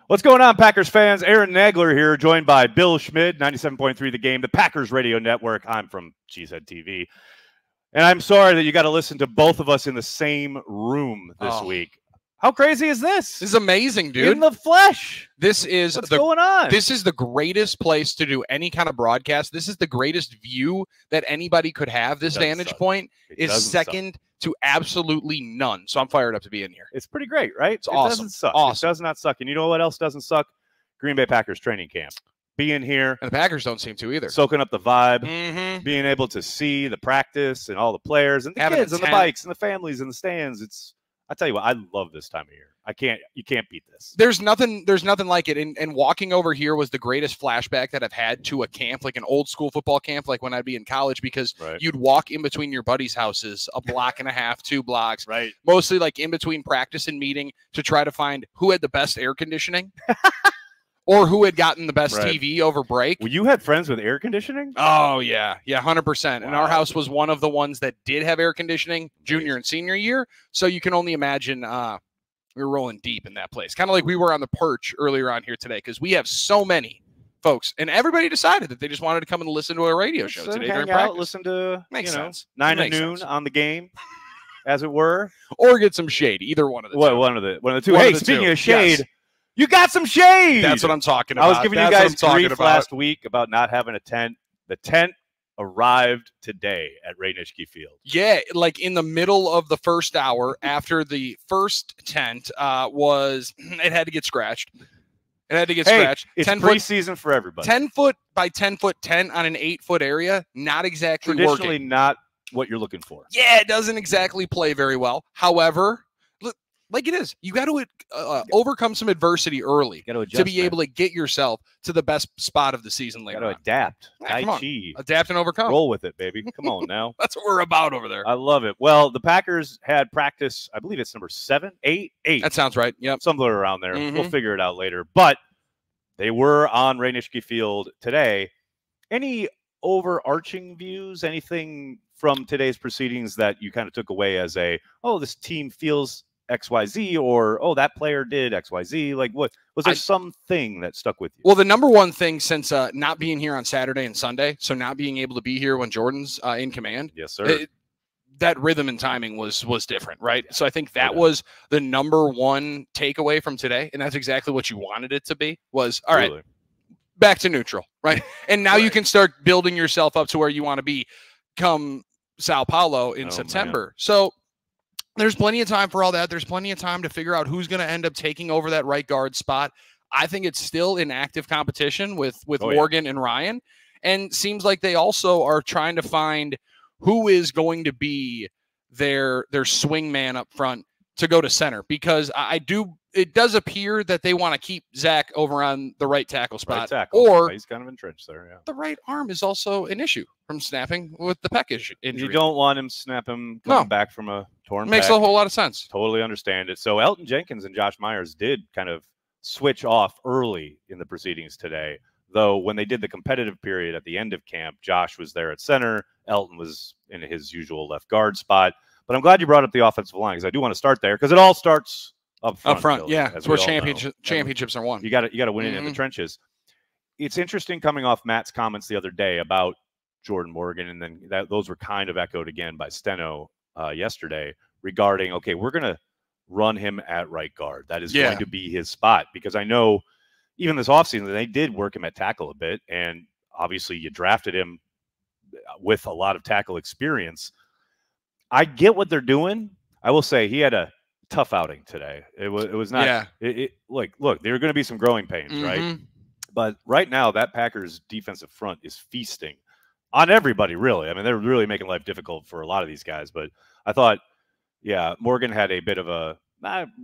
What's going on, Packers fans? Aaron Nagler here, joined by Bill Schmid, 97.3 The Game, the Packers Radio Network. I'm from Cheesehead TV. And I'm sorry that you got to listen to both of us in the same room this week. How crazy is this? This is amazing, dude. In the flesh. This is What's going on? This is the greatest place to do any kind of broadcast. This is the greatest view that anybody could have. This vantage point is second to absolutely none. So I'm fired up to be in here. It's pretty great, right? It's awesome. It doesn't suck. Awesome. It does not suck. And you know what else doesn't suck? Green Bay Packers training camp. Being here. And the Packers don't seem to either. Soaking up the vibe. Mm-hmm. Being able to see the practice and all the players and the kids and the bikes and the families and the stands. I tell you what, I love this time of year. You can't beat this. There's nothing like it. And walking over here was the greatest flashback that I've had to a camp, like an old school football camp, like when I'd be in college, because you'd walk in between your buddies' houses, a block and a half, 2 blocks, right? Mostly like in between practice and meeting to try to find who had the best air conditioning. Or who had gotten the best TV over break. Well, you had friends with air conditioning? Oh, yeah. Yeah, 100%. Wow. And our house was one of the ones that did have air conditioning junior and senior year. So you can only imagine we were rolling deep in that place. Kind of like we were on the perch earlier on here today, because we have so many folks. And everybody decided that they just wanted to come and listen to a radio show today during practice. Listen to, Makes sense. 9 to noon on the game, as it were. Or get some shade. Either one of the two. One of the two. Hey, speaking of shade. Yes. You got some shade. That's what I'm talking about. I was giving you guys grief last week about not having a tent. The tent arrived today at Ray Nitschke Field. Yeah, like in the middle of the first hour after the first tent it had to get scratched. It had to get scratched. It's preseason for everybody. 10 foot by 10 foot tent on an 8 foot area. Not exactly traditionally working. Not what you're looking for. Yeah, it doesn't exactly play very well. However, like it is, you got to overcome some adversity early to be able to get yourself to the best spot of the season later. Got to adapt. Adapt and overcome. Roll with it, baby. Come on now. That's what we're about over there. I love it. Well, the Packers had practice. I believe it's number 7, 8. That sounds right. Yep, somewhere around there. Mm-hmm. We'll figure it out later. But they were on Ray Nitschke Field today. Any overarching views? Anything from today's proceedings that you kind of took away as this team feels XYZ, or that player did XYZ? Like, what was there something that stuck with you? Well, the number one thing since not being here on Saturday and Sunday, so not being able to be here when Jordan's in command. Yes, sir. That rhythm and timing was different, right? So I think that was the number one takeaway from today, and that's exactly what you wanted it to be. Was all right, back to neutral, right? And now you can start building yourself up to where you want to be come Sao Paulo in September. Man. So there's plenty of time for all that. There's plenty of time to figure out who's going to end up taking over that right guard spot. I think it's still in active competition with Morgan and Ryan, and seems like they also are trying to find who is going to be their swing man up front to go to center, because it does appear that they want to keep Zach over on the right tackle spot. Or he's kind of entrenched there. Yeah. The right arm is also an issue from snapping with the pec injury. You don't want him snapping coming back from a torn Makes pec. A whole lot of sense. Totally understand it. So Elton Jenkins and Josh Myers did kind of switch off early in the proceedings today, though when they did the competitive period at the end of camp, Josh was there at center. Elton was in his usual left guard spot. But I'm glad you brought up the offensive line, because I do want to start there, because it all starts up front. Yeah, that's where championships are won. You got to win it in the trenches. It's interesting coming off Matt's comments the other day about Jordan Morgan, and then those were kind of echoed again by Steno yesterday regarding, we're going to run him at right guard. That is going to be his spot, because I know even this offseason they did work him at tackle a bit, and obviously you drafted him with a lot of tackle experience. I get what they're doing. I will say he had a tough outing today. It was not. Yeah. Look, there are going to be some growing pains, right? But right now, that Packers defensive front is feasting on everybody. Really, I mean, they're really making life difficult for a lot of these guys. But I thought, Morgan had a bit of a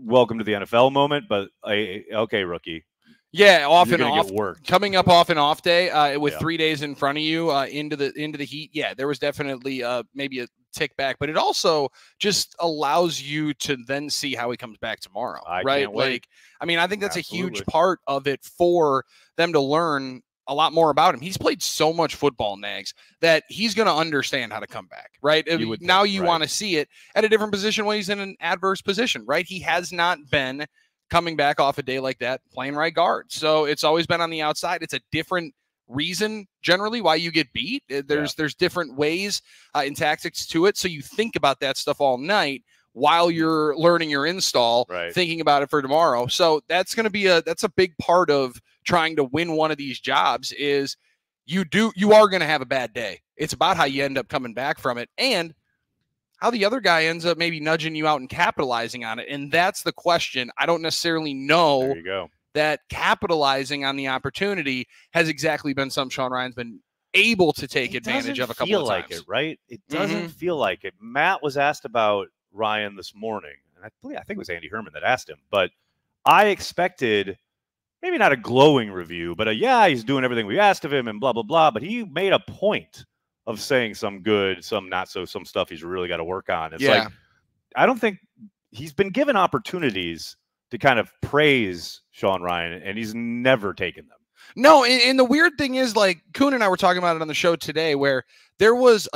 welcome to the NFL moment, but okay, rookie. Yeah, off and off. Coming up off and off day with 3 days in front of you into the heat. Yeah, there was definitely maybe a tick back, but it also just allows you to then see how he comes back tomorrow, right? Like, I mean, I think that's a huge part of it for them to learn a lot more about him. He's played so much football, Nags, that he's going to understand how to come back, right? Now you want to see it at a different position when he's in an adverse position, right? He has not been coming back off a day like that, playing right guard. So it's always been on the outside. It's a different reason generally why you get beat. There's different ways and tactics to it. So you think about that stuff all night while you're learning your install, thinking about it for tomorrow. So that's going to be that's a big part of trying to win one of these jobs is you are going to have a bad day. It's about how you end up coming back from it and how the other guy ends up maybe nudging you out and capitalizing on it. And that's the question. I don't necessarily know there you go. that capitalizing on the opportunity has exactly been something Sean Ryan's been able to take advantage of a couple of times. It doesn't feel like it, right? It doesn't feel like it. Matt was asked about Ryan this morning, and I think it was Andy Herman that asked him, but I expected maybe not a glowing review, but he's doing everything we asked of him and blah, blah, blah. But he made a point of saying some good, some not so, some stuff he's really got to work on. It's like, I don't think he's been given opportunities to kind of praise Sean Ryan, and he's never taken them. No, and the weird thing is, like, Kuhn and I were talking about it on the show today, where there was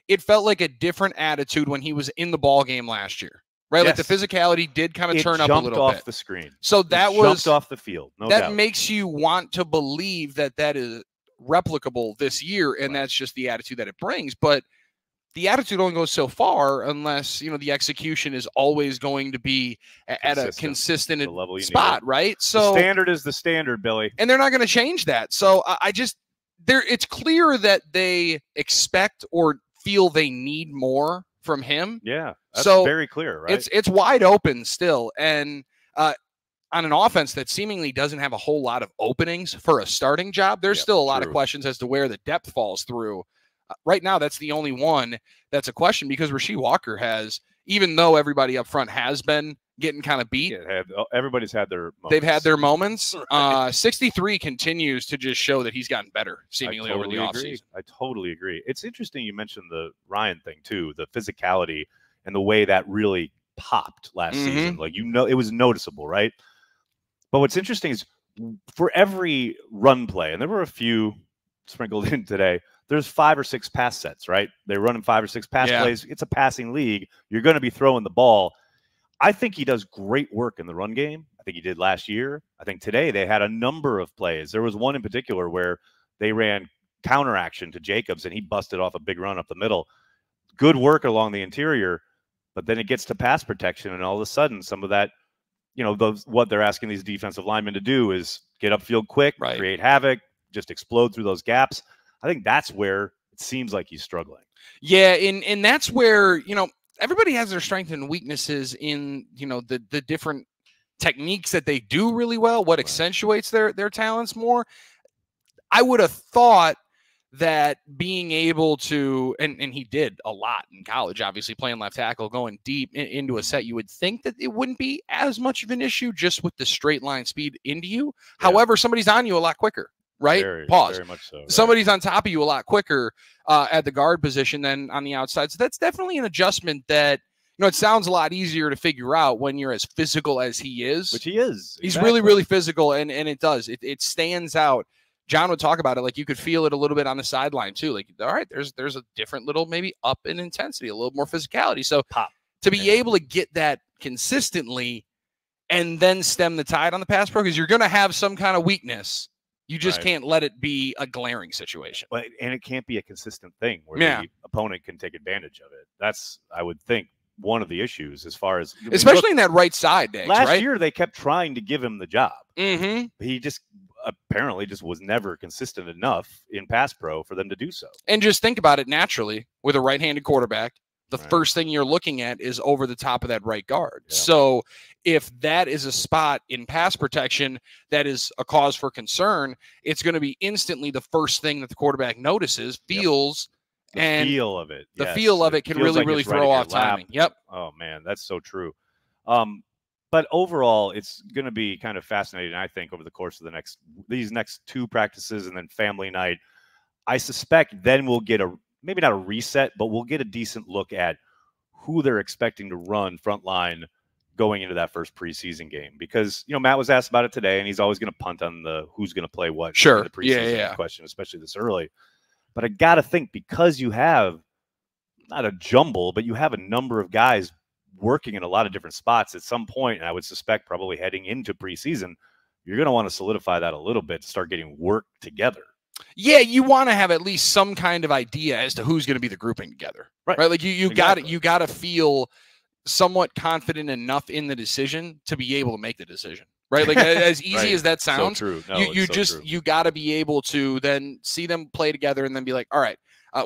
it felt like a different attitude when he was in the ball game last year, right? Like the physicality did kind of turn up a little bit. Jumped off the screen. So that was jumped off the field. No that doubt. makes you want to believe that is replicable this year, and that's just the attitude that it brings. But the attitude only goes so far unless, the execution is always going to be at a consistent spot, right? So the standard is the standard, Billy. And they're not going to change that. So it's clear that they expect or feel they need more from him. Yeah, that's very clear, right? It's wide open still. And on an offense that seemingly doesn't have a whole lot of openings for a starting job, there's still a lot of questions as to where the depth falls through. Right now, that's the only one that's a question because Rasheed Walker has, even though everybody up front has been getting kind of beat. Everybody's had their moments. They've had their moments. 63 continues to just show that he's gotten better seemingly over the offseason. I totally agree. It's interesting you mentioned the Ryan thing, too, the physicality and the way that really popped last season. Like, it was noticeable, right? But what's interesting is for every run play, and there were a few sprinkled in today, there's 5 or 6 pass sets, right? They're running 5 or 6 pass plays. It's a passing league. You're going to be throwing the ball. I think he does great work in the run game. I think he did last year. I think today they had a number of plays. There was one in particular where they ran counter action to Jacobs, and he busted off a big run up the middle. Good work along the interior, but then it gets to pass protection, and all of a sudden some of that, what they're asking these defensive linemen to do is get upfield quick, create havoc, just explode through those gaps. I think that's where it seems like he's struggling. Yeah, and that's where, everybody has their strengths and weaknesses in, the different techniques that they do really well, what accentuates their talents more. I would have thought that being able to, and he did a lot in college, obviously playing left tackle, going deep into a set, you would think that it wouldn't be as much of an issue just with the straight line speed into you. Yeah. However, somebody's on you a lot quicker. Right? Pause. Very much so. Right. Somebody's on top of you a lot quicker at the guard position than on the outside. So that's definitely an adjustment that, it sounds a lot easier to figure out when you're as physical as he is. Which he is. He's really, really physical, and it does. It stands out. John would talk about it like you could feel it a little bit on the sideline too. Like, all right, there's a different little maybe up in intensity, a little more physicality. So to be able to get that consistently and then stem the tide on the pass pro, because you're going to have some kind of weakness. You just can't let it be a glaring situation. And it can't be a consistent thing where the opponent can take advantage of it. That's, I would think, one of the issues as far as... Especially in that right side, Diggs, last year, they kept trying to give him the job. He just apparently just was never consistent enough in pass pro for them to do so. And just think about it naturally. With a right-handed quarterback, the first thing you're looking at is over the top of that right guard. Yeah. So if that is a spot in pass protection that is a cause for concern, it's going to be instantly the first thing that the quarterback notices, feels, the feel of it. The feel of it can really, really throw off timing. Yep. Oh, man, that's so true. But overall, it's going to be kind of fascinating, I think, over the course of these next 2 practices and then family night. I suspect then we'll get maybe not a reset, but we'll get a decent look at who they're expecting to run front line going into that first preseason game. Because, Matt was asked about it today, and he's always going to punt on the who's going to play what in the preseason question, especially this early. But I got to think, because you have not a jumble, but you have a number of guys working in a lot of different spots at some point, and I would suspect probably heading into preseason, you're going to want to solidify that a little bit to start getting work together. Yeah, you want to have at least some kind of idea as to who's going to be the grouping together, right? Like you Exactly. got to feel somewhat confident enough in the decision to be able to make the decision, right? Like as easy Right. as that sounds, So true. No, you got to be able to then see them play together and then be like, all right,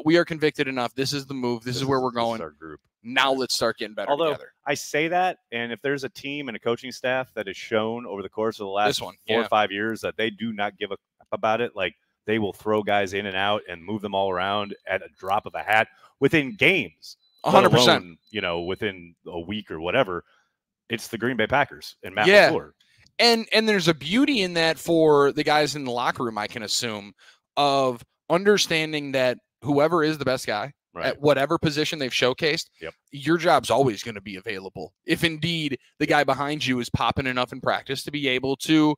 we are convicted enough. This is the move. This is where we're going. This is our group. Now let's start getting better together. I say that, and if there's a team and a coaching staff that has shown over the course of the last 4 or 5 years that they do not give a crap about it, like they will throw guys in and out and move them all around at a drop of a hat within games. 100%. You know, within a week or whatever, it's the Green Bay Packers and Matt LaFleur. And there's a beauty in that for the guys in the locker room, I can assume, of understanding that whoever is the best guy at whatever position they've showcased, your job's always going to be available. If indeed the guy behind you is popping enough in practice to be able to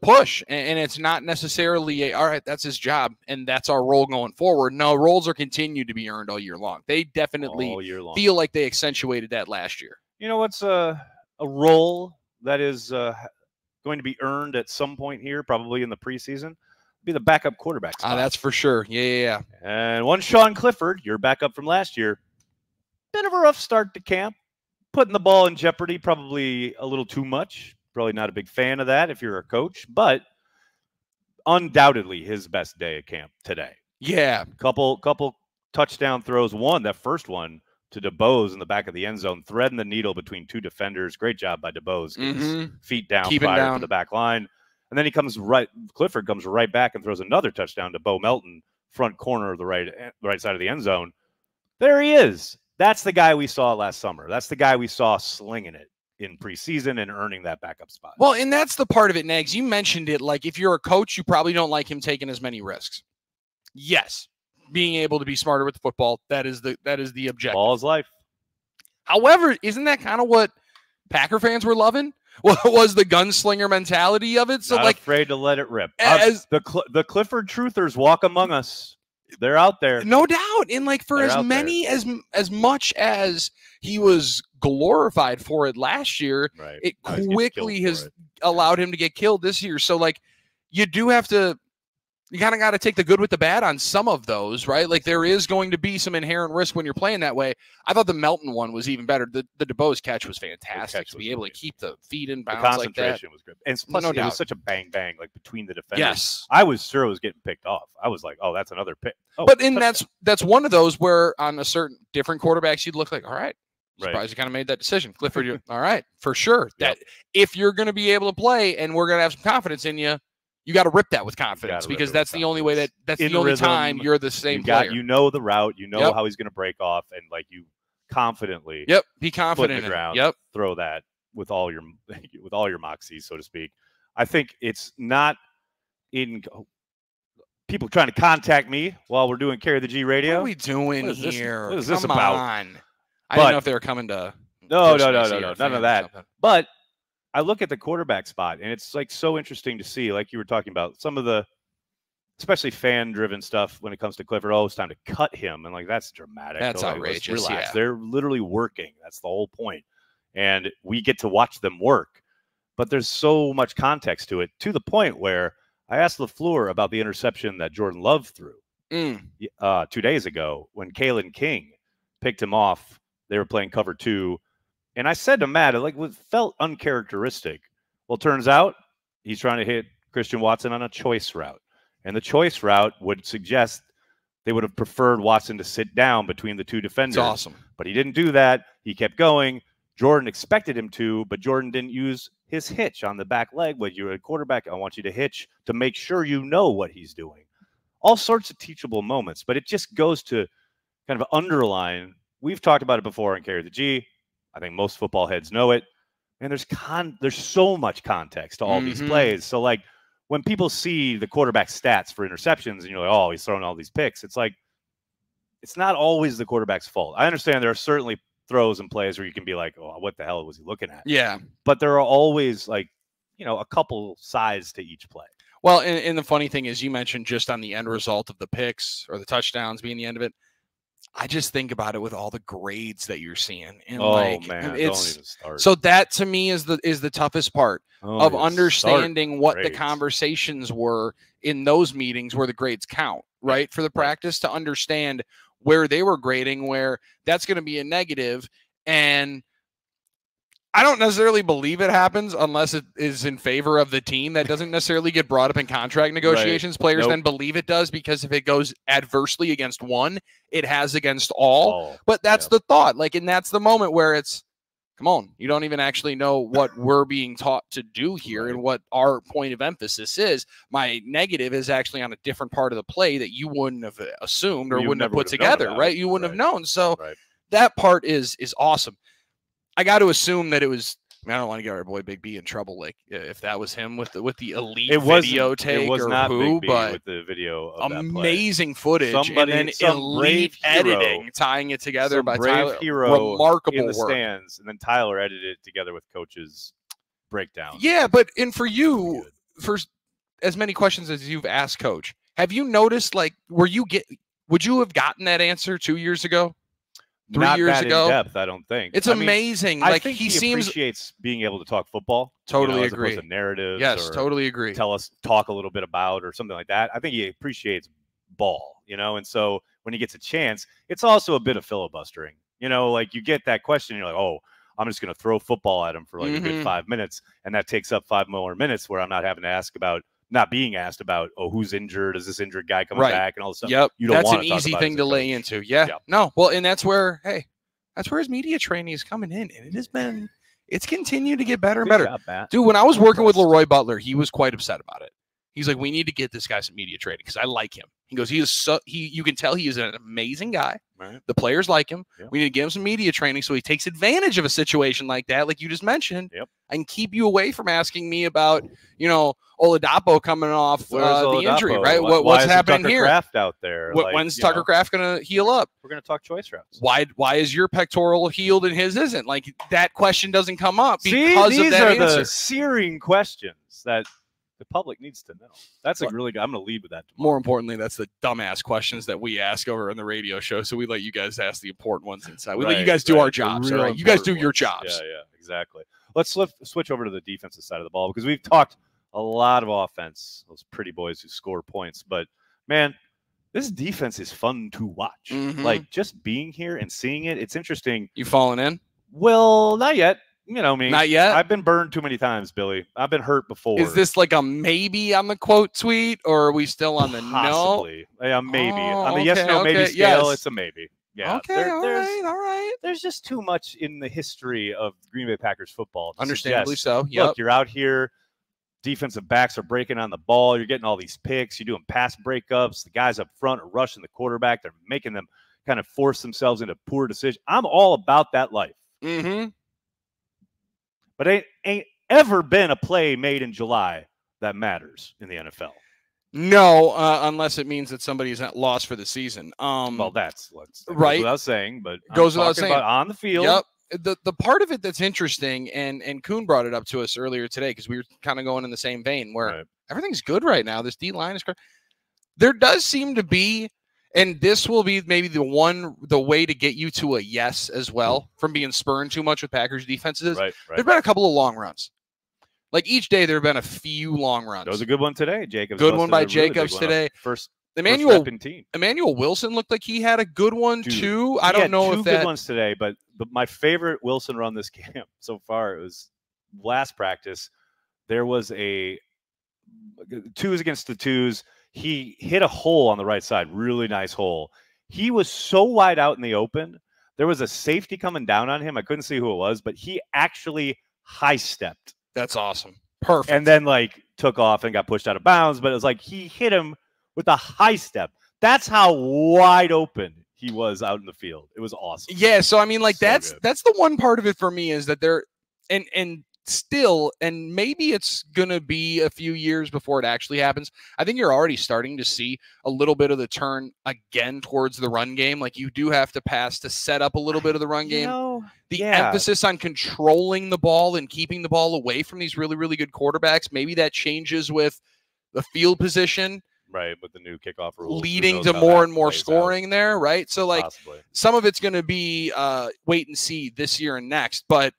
push, and it's not necessarily all right, that's his job and that's our role going forward. No, roles are continued to be earned all year long. They definitely feel like they accentuated that last year. You know what's a role that is going to be earned at some point here, probably in the preseason? Be the backup quarterback spot. That's for sure. Yeah. And one Sean Clifford, your backup from last year, bit of a rough start to camp, putting the ball in jeopardy, probably a little too much. Probably not a big fan of that if you're a coach, but undoubtedly his best day at camp today. Yeah. Couple touchdown throws. That first one to DeBose in the back of the end zone, threading the needle between two defenders. Great job by DeBose. Getting his feet down prior to the back line. And then Clifford comes right back and throws another touchdown to Bo Melton, front corner of the right side of the end zone. There he is. That's the guy we saw last summer. That's the guy we saw slinging it in preseason and earning that backup spot. Well, and that's the part of it, Nags. You mentioned it. Like, if you're a coach, you probably don't like him taking as many risks. Yes, being able to be smarter with the football, that is the objective. Ball is life. However, isn't that kind of what Packer fans were loving? What was the gunslinger mentality of it? So, not afraid to let it rip. As the Clifford truthers walk among us. They're out there, no doubt. And like for as many as much as he was glorified for it last year, it quickly has allowed him to get killed this year. So like you do have to. You kind of got to take the good with the bad on some of those, right? Like there is going to be some inherent risk when you're playing that way. I thought the Melton one was even better. The DeBose catch was fantastic. To be able to keep the feet in bounds like that. The concentration was good. And plus, it was such a bang like between the defenders. Yes. I was sure it was getting picked off. I was like, oh, that's another pick. Oh, but then that's one of those where on a certain different quarterbacks, you'd look like, all right, surprised you kind of made that decision. Clifford, all right, for sure. That if you're going to be able to play and we're going to have some confidence in you, you got to rip that with confidence because that's the only way that's the only time you're the same player. You know the route, you know how he's going to break off, and like you confidently be confident in the ground, throw that with all your moxie, so to speak. I think it's not in people trying to contact me while we're doing Carry the G radio. What are we doing here? What is this about? I didn't know if they were coming to no, none of that. But I look at the quarterback spot, and it's like so interesting to see, like you were talking about, some of the, especially fan-driven stuff when it comes to Clifford. Oh, it's time to cut him, and like that's dramatic. That's outrageous. Relax. Yeah. They're literally working. That's the whole point, and we get to watch them work. But there's so much context to it, to the point where I asked LaFleur about the interception that Jordan Love threw 2 days ago when Kalen King picked him off. They were playing cover 2. And I said to Matt, it felt uncharacteristic. Well, turns out he's trying to hit Christian Watson on a choice route. And the choice route would suggest they would have preferred Watson to sit down between the two defenders. That's awesome. But he didn't do that. He kept going. Jordan expected him to, but Jordan didn't use his hitch on the back leg. When you're a quarterback, I want you to hitch to make sure you know what he's doing. All sorts of teachable moments, but it just goes to kind of underline. We've talked about it before in Carry the G. I think most football heads know it. And there's so much context to all these plays. So, like, when people see the quarterback stats for interceptions and you're like, oh, he's throwing all these picks, it's like, it's not always the quarterback's fault. I understand there are certainly throws and plays where you can be like, oh, what the hell was he looking at? Yeah. But there are always, like, a couple sides to each play. Well, and the funny thing is, you mentioned just on the end result of the picks or the touchdowns being the end of it, I just think about it with all the grades that you're seeing, and Oh like man, don't it's even start. so that to me is the toughest part of understanding what the grades. conversations were in those meetings where the grades count, right? For the practice to understand where they were grading, where that's going to be a negative. And I don't necessarily believe it happens unless it is in favor of the team. That doesn't necessarily get brought up in contract negotiations. Players then believe it does, because if it goes adversely against one, it has against all. But that's the thought. Like, and that's the moment where it's, come on, you don't even actually know what we're being taught to do here and what our point of emphasis is. My negative is actually on a different part of the play that you wouldn't have assumed or wouldn't have put together, right? You wouldn't have known. So that part is awesome. I got to assume that it was. I mean, I don't want to get our boy Big B in trouble. Like, if that was him with the elite video take, it was or not who, Big B but with the video of amazing footage, and then elite editing, tying it together by Tyler. Remarkable in the work. Stands, and then Tyler edited it together with coach's breakdown. Yeah, but and for you, for as many questions as you've asked Coach, have you noticed, like, would you have gotten that answer 2 years ago? 3 years ago, in depth, I don't think. It's amazing. I think he appreciates being able to talk football. Totally as agree. Opposed to narratives. Yes, totally agree. Talk a little bit about or something like that. I think he appreciates ball, and so when he gets a chance, it's also a bit of filibustering. Like, you get that question, and you're like, oh, I'm just going to throw football at him for like a good 5 minutes, and that takes up 5 more minutes where I'm not having to not being asked about, oh, who's injured? Is this injured guy coming back? And all this stuff. Yep. You don't that's want an to easy thing to lay into. Yeah. No. Well, and that's where, that's where his media training is coming in. And it's continued to get better and better. Job, dude, when I was working with Leroy Butler, he was quite upset about it. He's like, we need to get this guy some media training because I like him. He goes, you can tell he is an amazing guy. Right. The players like him. Yep. We need to give him some media training so he takes advantage of a situation like that, like you just mentioned, and keep you away from asking me about, Oladapo coming off the injury, right? What's happening here? Kraft out there. When's Tucker Kraft going to heal up? We're going to talk choice routes. Why is your pectoral healed and his isn't? Like, that question doesn't come up because of that answer. These are the searing questions that the public needs to know. That's really good. I'm going to lead with that tomorrow. More importantly, that's the dumbass questions that we ask over on the radio show. So we let you guys ask the important ones inside. We let you guys do our jobs. All right? You guys do your jobs. Yeah, exactly. Let's switch over to the defensive side of the ball, because we've talked a lot of offense, those pretty boys who score points. But, man, this defense is fun to watch. Like, just being here and seeing it, it's interesting. You falling in? Well, not yet. You know me. Not yet? I've been burned too many times, Billy. I've been hurt before. Is this like a maybe on the quote tweet, or are we still on the Possibly. no? Yeah, maybe. On the yes-no maybe scale, it's a maybe. Yeah. Okay, all right. There's just too much in the history of Green Bay Packers football. Understandably so. Yep. Look, you're out here. Defensive backs are breaking on the ball. You're getting all these picks. You're doing pass breakups. The guys up front are rushing the quarterback. They're making them kind of force themselves into poor decisions. I'm all about that life. But ain't ever been a play made in July that matters in the NFL. No, unless it means that somebody's not lost for the season. Well, that right. Goes without saying, but goes without saying. About on the field. Yep. The part of it that's interesting, and Kuhn brought it up to us earlier today because we were kind of going in the same vein where everything's good right now. This D-line is good. There does seem to be, and this will be maybe the way to get you to a yes as well from being spurned too much with Packers defenses. Right. There've been a couple of long runs. Like, each day there have been a few long runs. There was a good one today, Jacobs. Good one by Jacobs today. First Emmanuel Wilson looked like he had a good one too. I don't know if two good ones today, but my favorite Wilson run this camp so far, it was last practice. There was a twos against the twos. He hit a hole on the right side, really nice hole. He was so wide out in the open. There was a safety coming down on him. I couldn't see who it was, but he actually high stepped. That's awesome. Perfect. And then took off and got pushed out of bounds, but it was like he hit him with a high step. That's how wide open he was out in the field. It was awesome. Yeah, so I mean, that's the one part of it for me is that they're and still, and maybe it's gonna be a few years before it actually happens. I think you're already starting to see a little bit of the turn again towards the run game. Like, you do have to pass to set up a little bit of the run game. Emphasis on controlling the ball and keeping the ball away from these really, really good quarterbacks. Maybe that changes with the field position. right, with the new kickoff rules, leading to more and more scoring there, right? So like possibly. Some of it's going to be wait and see this year and next, but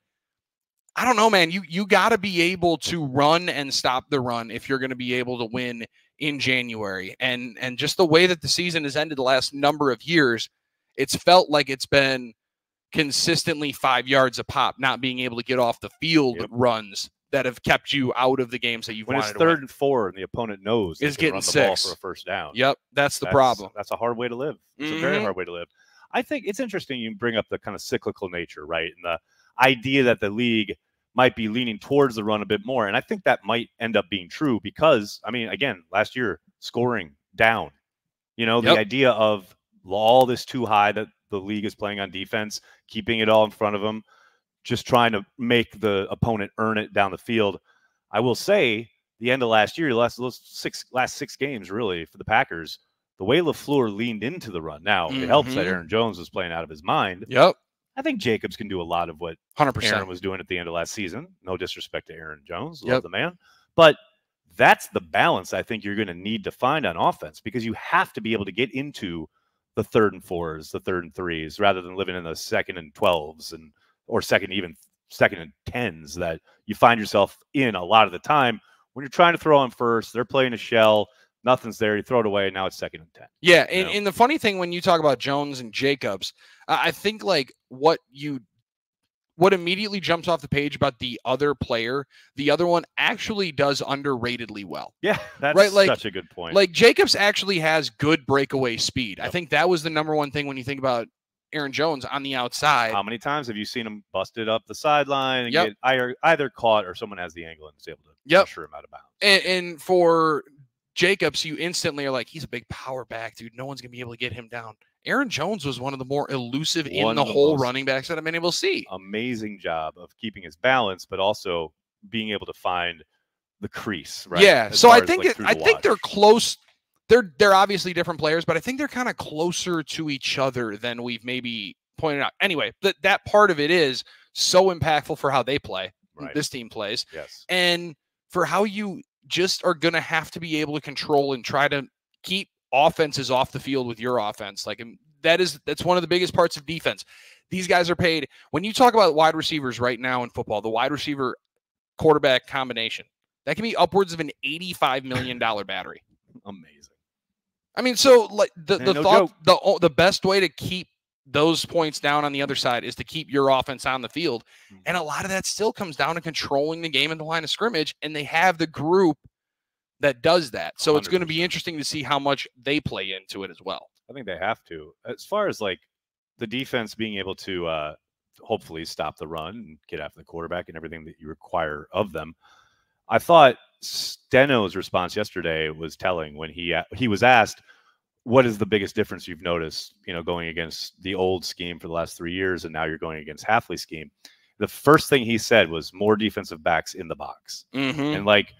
I don't know, man. You got to be able to run and stop the run if you're going to be able to win in January. And just the way that the season has ended the last number of years, it's felt like it's been consistently 5 yards a pop, not being able to get off the field runs that have kept you out of the games that you've wanted to win. When it's 3rd and 4 and the opponent knows is they can getting run the 6 ball for a first down. Yep, that's the problem. That's a hard way to live. It's a very hard way to live. I think it's interesting you bring up the kind of cyclical nature, right? And the idea that the league might be leaning towards the run a bit more. And I think that might end up being true because, I mean, again, last year, scoring down. The idea of all this too high that the league is playing on defense, keeping it all in front of them, just trying to make the opponent earn it down the field. I will say, the end of last year, last 6 games, really, for the Packers, the way LaFleur leaned into the run. Now, it helps that Aaron Jones was playing out of his mind. Yep. I think Jacobs can do a lot of what 100%. Aaron was doing at the end of last season. No disrespect to Aaron Jones. Love the man. But that's the balance I think you're going to need to find on offense because you have to be able to get into the 3rd and 4s, the 3rd and 3s, rather than living in the 2nd and 12s or 2nd and 10s that you find yourself in a lot of the time when you're trying to throw on first. They're playing a shell. Nothing's there. You throw it away. Now it's 2nd and 10. Yeah. And the funny thing when you talk about Jones and Jacobs, I think like what immediately jumps off the page about the other player, the other one actually does underratedly well. Yeah, that's right? Like, such a good point. Like Jacobs actually has good breakaway speed. Yep. I think that was the number one thing when you think about Aaron Jones on the outside. How many times have you seen him busted up the sideline and get either caught or someone has the angle and is able to usher him out of bounds? And for Jacobs, you instantly are like, he's a big power back, dude. No one's going to be able to get him down. Aaron Jones was one of the more elusive in the whole running backs that I've been able to see. Amazing job of keeping his balance, but also being able to find the crease, right? Yeah. So I think they're close. They're obviously different players, but I think they're kind of closer to each other than we've maybe pointed out. Anyway, that part of it is so impactful for how they play. Right. This team plays. Yes. And for how you just are going to have to be able to control and try to keep offenses off the field with your offense. Like that's one of the biggest parts of defense. These guys are paid. When you talk about wide receivers right now in football, the wide receiver quarterback combination, that can be upwards of an $85 million battery. Amazing. I mean, so like the best way to keep those points down on the other side is to keep your offense on the field. And a lot of that still comes down to controlling the game at the line of scrimmage. And they have the group that does that. So 100%. It's going to be interesting to see how much they play into it as well. I think they have to. As far as like the defense being able to hopefully stop the run and get after the quarterback and everything that you require of them, I thought Steno's response yesterday was telling when he was asked, what is the biggest difference you've noticed, going against the old scheme for the last 3 years and now you're going against Hafley's scheme? The first thing he said was more defensive backs in the box. And like,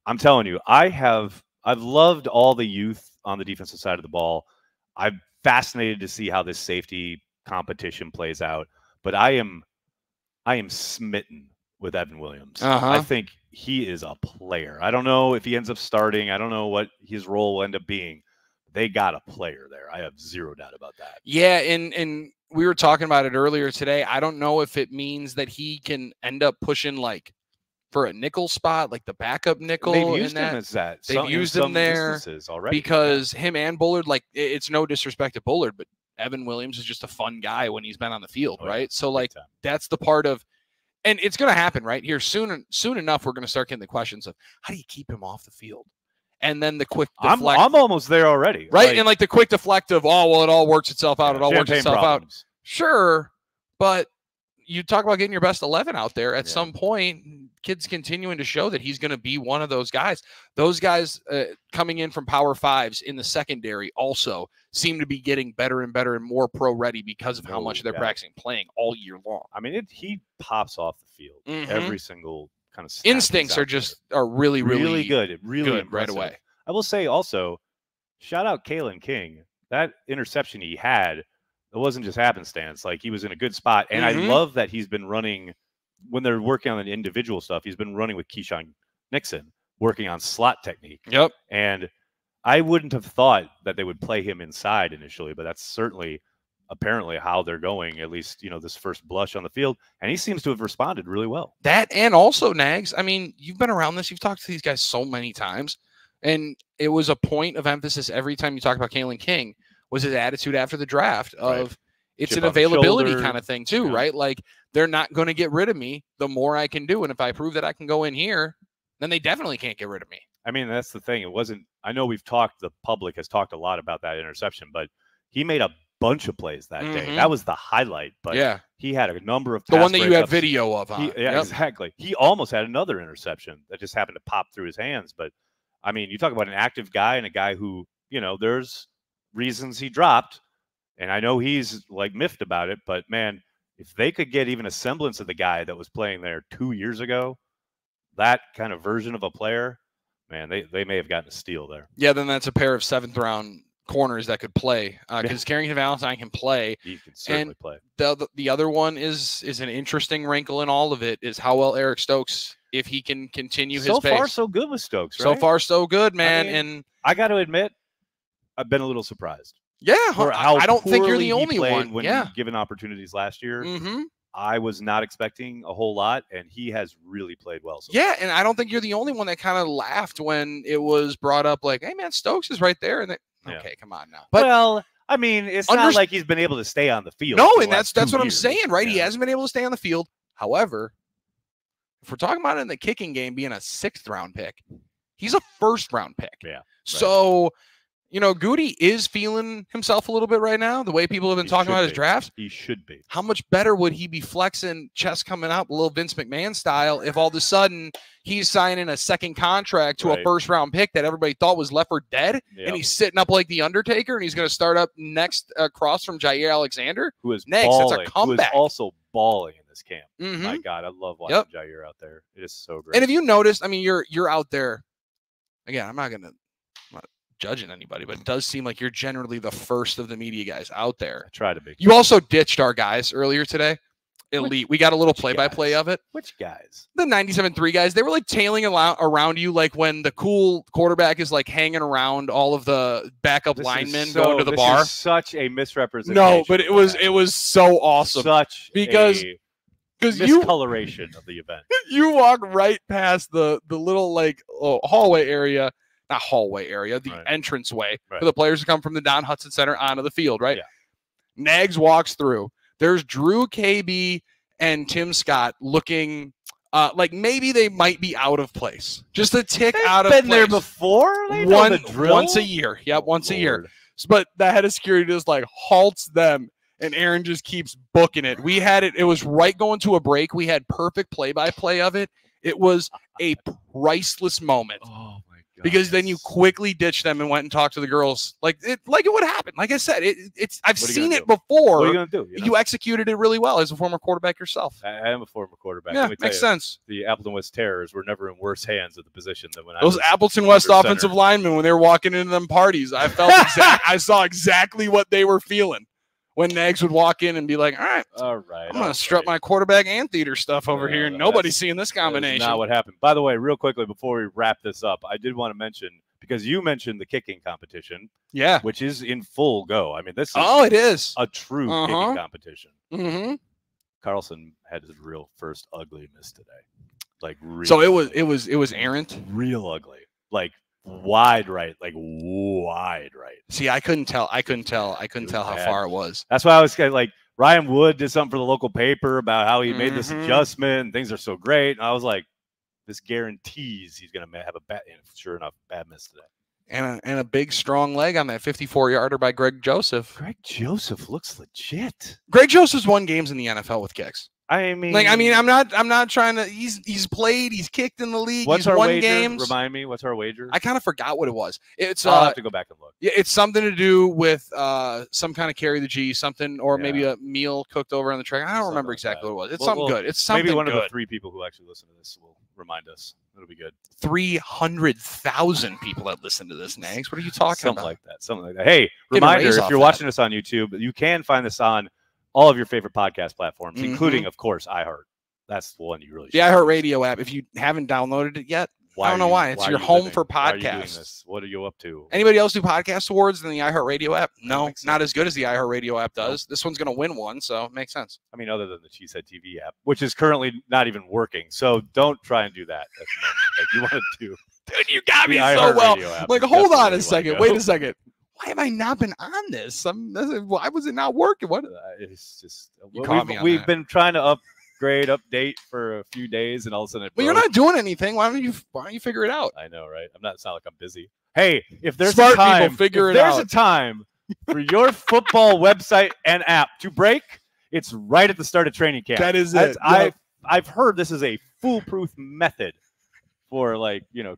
I'm telling you, I've loved all the youth on the defensive side of the ball. I'm fascinated to see how this safety competition plays out, but I am smitten with Evan Williams. I think he is a player. I don't know if he ends up starting. I don't know what his role will end up being. They got a player there. I have zero doubt about that. Yeah, and we were talking about it earlier today. I don't know if it means that he can end up pushing like for a nickel spot, like the backup nickel. They've used him as that. They've used him there already because him and Bullard, like it's no disrespect to Bullard, but Evan Williams is just a fun guy when he's been on the field, right? So like that's the part of, and it's going to happen right here soon enough. We're going to start getting the questions of how do you keep him off the field? And then the quick deflect. I'm almost there already. Right. And like the quick deflect of, oh, well, it all works itself out. It all works itself out. Sure. But you talk about getting your best 11 out there at some point, kids continuing to show that he's going to be one of those guys. Those guys coming in from Power Fives in the secondary also seem to be getting better and better and more pro ready because of how much they're practicing playing all year long. I mean, he pops off the field every single kind of instincts are really good. Really good right away. I will say also, shout out Kalen King. That interception he had, it wasn't just happenstance. Like he was in a good spot. And I love that he's been running when they're working on the individual stuff. He's been running with Keyshawn Nixon, working on slot technique. Yep. And I wouldn't have thought that they would play him inside initially, but that's certainly apparently how they're going, at least, this first blush on the field. And he seems to have responded really well. That, and also, Nags, I mean, you've been around this. You've talked to these guys so many times. And it was a point of emphasis every time you talk about Kalen King was his attitude after the draft of it's Chip an availability shoulder, kind of thing too, right? Like they're not going to get rid of me the more I can do. And if I prove that I can go in here, then they definitely can't get rid of me. I mean, that's the thing. I know the public has talked a lot about that interception, but he made a bunch of plays that day. That was the highlight, but he had a number of the one that you have video of. Exactly. He almost had another interception that just happened to pop through his hands. But I mean, you talk about an active guy and a guy who, there's reasons he dropped, and I know he's like miffed about it, but man, if they could get even a semblance of the guy that was playing there 2 years ago, that kind of version of a player, man, they may have gotten a steal there. Yeah, then that's a pair of 7th round corners that could play because Carrington Valentine can play. He can certainly play. The other one is an interesting wrinkle in all of it is how well Eric Stokes, if he can continue his pace. So far, so good with Stokes, right? So far, so good, man. I mean, and I got to admit, I've been a little surprised. Yeah, I don't think you're the only one. When given opportunities last year, I was not expecting a whole lot, and he has really played well. And I don't think you're the only one that kind of laughed when it was brought up like, hey, man, Stokes is right there. And okay, come on now. But well, I mean, it's not like he's been able to stay on the field. No, and that's what I'm saying, right? Yeah. He hasn't been able to stay on the field. However, if we're talking about it in the kicking game being a 6th round pick, he's a 1st round pick. Yeah. Right. So, Goody is feeling himself a little bit right now, the way people have been talking about his draft. He should be. How much better would he be flexing, chest coming up, a little Vince McMahon style, if all of a sudden he's signing a second contract to a 1st round pick that everybody thought was left for dead, and he's sitting up like the Undertaker, and he's going to start up next across from Jair Alexander, who is next. Balling, that's a comeback. Who is also balling in this camp. My God, I love watching Jair out there. It is so great. And if you noticed, I mean, you're out there. Again, I'm not judging anybody, but it does seem like you're generally the first of the media guys out there. I try to be. You also ditched our guys earlier today. Elite. We got a little play-by-play of it. Which guys? The 97.3 guys. They were like tailing around you, like when the cool quarterback is like hanging around all of the backup linemen going to the bar. Is such a misrepresentation. No, but it was so awesome. Because miscoloration of the event. You walk right past the little like hallway area. Not hallway area, the entranceway for the players to come from the Don Hudson Center onto the field, right? Yeah. Nags walks through. There's Drew KB and Tim Scott looking like maybe they might be out of place. Just a tick out of place. They've been there before? Once a year. Yep, once a year. But the head of security just like halts them, and Aaron just keeps booking it. We had it. It was right going to a break. We had perfect play-by-play of it. It was a priceless moment. Oh, my God. Because then you quickly ditched them and went and talked to the girls like it would happen. Like I said, I've seen it before. What are you going to do? You executed it really well as a former quarterback yourself. I am a former quarterback. Yeah, makes sense. The Appleton West Terrors were never in worse hands at the position than when those Appleton West offensive linemen when they were walking into them parties. I felt I saw exactly what they were feeling when Nags would walk in and be like, all right, I'm going to strut my quarterback and theater stuff over here. And nobody's seeing this combination. That's not what happened. By the way, real quickly, before we wrap this up, I did want to mention, because you mentioned the kicking competition, which is in full go. I mean, this is a true kicking competition. Carlson had his real first ugly miss today. Like real so it was errant. Real ugly. Like wide right. See, I couldn't tell how far it was. That's why I was like, Ryan Wood did something for the local paper about how he made this adjustment and things are so great. And I was like, this guarantees he's going to have a bad, and sure enough, bad miss today. And a big, strong leg on that 54-yarder by Greg Joseph. Greg Joseph looks legit. Greg Joseph's won games in the NFL with kicks. I mean, I'm not trying to. He's played. He's kicked in the league. What's he's our won wager? Games. Remind me. What's our wager? I kind of forgot what it was. I'll have to go back and look. Yeah, it's something to do with some kind of carry the G, something, or maybe a meal cooked over on the track. I don't remember exactly what it was. It's something good. It's something maybe one good. Of the 3 people who actually listen to this will remind us. It'll be good. 300,000 people that listen to this, Nags. What are you talking about? Something like that. Hey, reminder: if you're watching us on YouTube, you can find this on all of your favorite podcast platforms, including, of course, iHeart. That's the one you really should. The iHeartRadio app. If you haven't downloaded it yet, I don't know why. It's your home for podcasts. What are you up to? Anybody else do podcast awards in the iHeartRadio app? No, not as good as the iHeartRadio app does. This one's going to win one, so it makes sense. I mean, other than the Cheesehead TV app, which is currently not even working. So don't try and do that at the moment. Like you want to do. Dude, you got me so well. Like, hold on a second. Wait a second. Why have I not been on this? Why was it not working? What? It's just we've been trying to update for a few days, and all of a sudden, you're not doing anything. Why don't you figure it out? I know, right? It's not like I'm busy. Hey, if there's Smart a time, people figure it there's out. a time for your football website and app to break, it's right at the start of training camp. That is it. I've heard this is a foolproof method for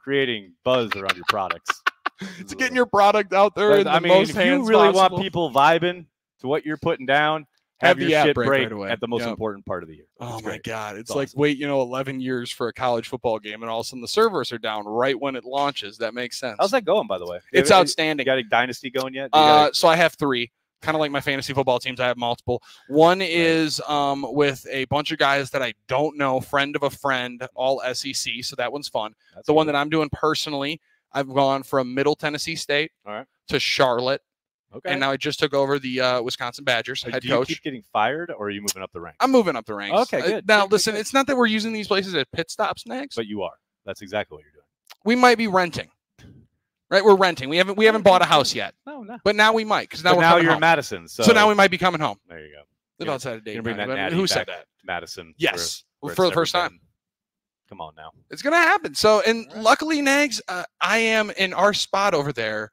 creating buzz around your products. It's getting your product out there. If you really want people vibing to what you're putting down, have your shit break right at the most important part of the year. Oh my God. It's like, wait, 11 years for a college football game, and all of a sudden the servers are down right when it launches. That makes sense. How's that going, by the way? It's outstanding. You got a dynasty going yet? So I have 3. Kind of like my fantasy football teams, I have multiple. One is with a bunch of guys that I don't know, friend of a friend, all SEC. So that one's fun. That's one that I'm doing personally. I've gone from Middle Tennessee State to Charlotte. Okay. And now I just took over the Wisconsin Badgers head coach. Do you keep getting fired, or are you moving up the ranks? I'm moving up the ranks. Okay, good. Now, listen, it's not that we're using these places as pit stops next. But you are. That's exactly what you're doing. We might be renting. Right? We're renting. We haven't bought a house yet. No. But now we might, because now you're in Madison. So now we might be coming home. There you go. Live outside of Dayton. Bring that natty Who back said that? to Madison. Yes. For the first time. Come on now. It's going to happen. So, and luckily, Nags, I am in our spot over there.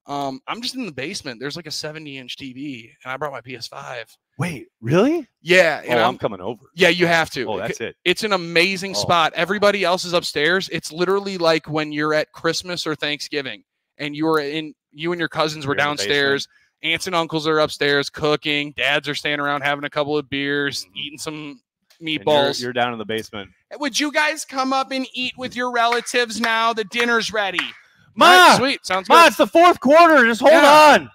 I'm just in the basement. There's like a 70-inch TV, and I brought my PS5. Wait, really? Yeah. I'm coming over. Yeah, you have to. Oh, that's it. It's an amazing spot. Everybody else is upstairs. It's literally like when you're at Christmas or Thanksgiving, and you and your cousins were downstairs. Aunts and uncles are upstairs cooking. Dads are staying around having a couple of beers, eating some meatballs. You're down in the basement. Would you guys come up and eat with your relatives now? The dinner's ready. Ma! Right, sweet. Sounds good. Ma, it's the fourth quarter. Just hold on.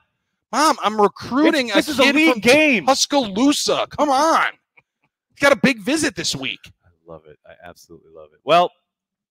Mom, I'm recruiting this is a league game. Tuscaloosa. Come on. Got a big visit this week. I love it. I absolutely love it. Well,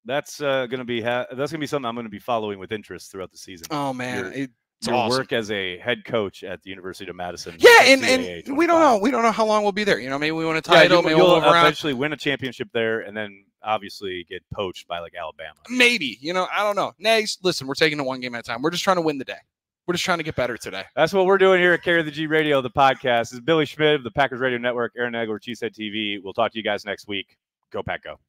that's gonna be something I'm gonna be following with interest throughout the season. Oh man, your awesome work as a head coach at the University of Madison. Yeah, and we don't know. We don't know how long we'll be there. Maybe we win a title. Maybe we'll eventually win a championship there, and then obviously get poached by like Alabama. Maybe. I don't know. Nags, listen, we're taking it one game at a time. We're just trying to win the day. We're just trying to get better today. That's what we're doing here at Carry the G Radio, the podcast. This is Billy Schmidt of the Packers Radio Network, Aaron Nagler, Cheesehead TV. We'll talk to you guys next week. Go Pack Go.